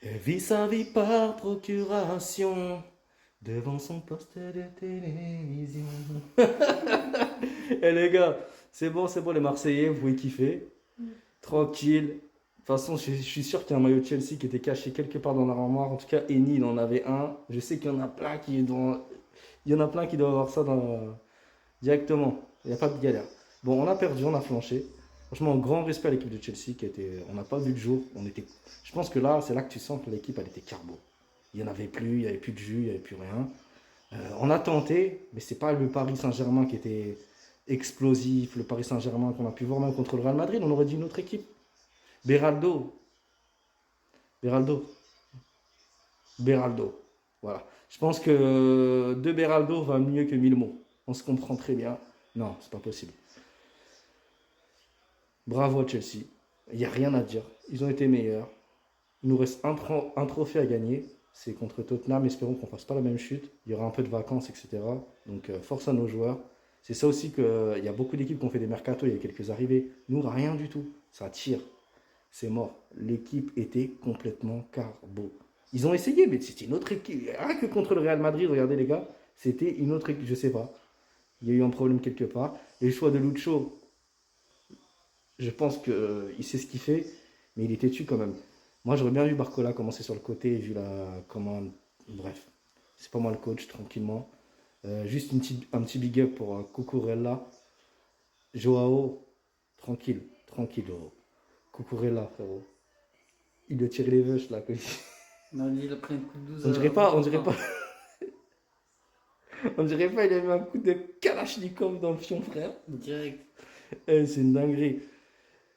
Elle vit sa vie par procuration devant son poste de télévision. Eh les gars, c'est bon les Marseillais, vous pouvez kiffer. Tranquille. De toute façon, je suis sûr qu'il y a un maillot de Chelsea qui était caché quelque part dans l'armoire. En tout cas, Eni, il en avait un. Je sais qu'il y en a plein il y en a plein qui doivent avoir ça directement. Il n'y a pas de galère. Bon, on a perdu, on a flanché. Franchement, grand respect à l'équipe de Chelsea on n'a pas vu le jour. Je pense que là, c'est là que tu sens que l'équipe, elle était carbo. Il n'y en avait plus, il n'y avait plus de jus, il n'y avait plus rien. On a tenté, mais c'est pas le Paris Saint-Germain qui était explosif, le Paris Saint-Germain qu'on a pu voir même contre le Real Madrid. On aurait dit une autre équipe. Beraldo, Beraldo, Beraldo. Voilà. Je pense que deux Beraldo va mieux que 1000 mots. On se comprend très bien. Non, c'est pas possible. Bravo à Chelsea. Il n'y a rien à dire. Ils ont été meilleurs. Il nous reste un trophée à gagner. C'est contre Tottenham. Espérons qu'on ne fasse pas la même chute. Il y aura un peu de vacances, etc. Donc force à nos joueurs. C'est ça aussi qu'il y a beaucoup d'équipes qui ont fait des mercatos. Il y a quelques arrivées. Nous, rien du tout. Ça tire. C'est mort. L'équipe était complètement carbo. Ils ont essayé, mais c'était une autre équipe. Rien que contre le Real Madrid, regardez les gars, c'était une autre équipe. Je sais pas. Il y a eu un problème quelque part. Les choix de Lucho, je pense qu'il sait ce qu'il fait, mais il est têtu quand même. Moi, j'aurais bien vu Barcola commencer sur le côté, vu la commande. Bref, c'est pas moi le coach, tranquillement. Juste un petit big up pour Cucurella. Joao, tranquille, tranquille, Joao. Cucurella, frérot. Il doit tirer les veuches là. Non, il a pris un coup de 12 On dirait pas, on dirait à pas, on dirait pas, il a mis un coup de Kalachnikov dans le fion, frère. direct. C'est une dinguerie.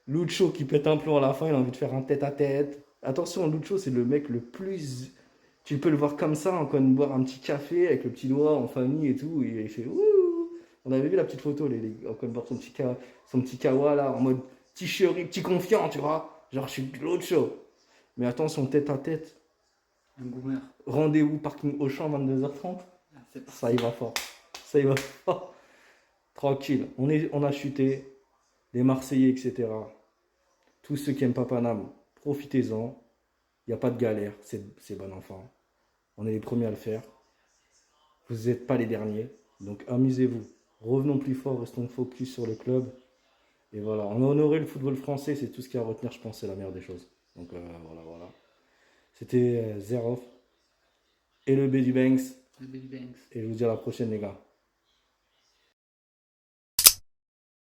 Lucho qui pète un plomb à la fin, il a envie de faire un tête-à-tête. Attention, Lucho, c'est le mec le plus. Tu peux le voir comme ça, en train de boire un petit café avec le petit doigt en famille et tout. Et il fait ouh. On avait vu la petite photo, en train de boire son petit kawa là, en mode petit chéri, petit confiant, tu vois. Genre, je suis Lucho. Mais attention, tête-à-tête. Un boomer. Rendez-vous parking Auchan 22h30. Ah, c'est Ça parti. y va fort. Ça y va fort. Tranquille. On a chuté. Les Marseillais, etc. Tous ceux qui aiment pas Paname, profitez-en. Il n'y a pas de galère. C'est bon enfant. On est les premiers à le faire. Vous n'êtes pas les derniers. Donc amusez-vous. Revenons plus fort. Restons focus sur le club. Et voilà. On a honoré le football français. C'est tout ce qu'il y a à retenir. Je pense c'est la meilleure des choses. Donc voilà. C'était Zerov et le B du Banks. Le Baby Banks. Et je vous dis à la prochaine, les gars.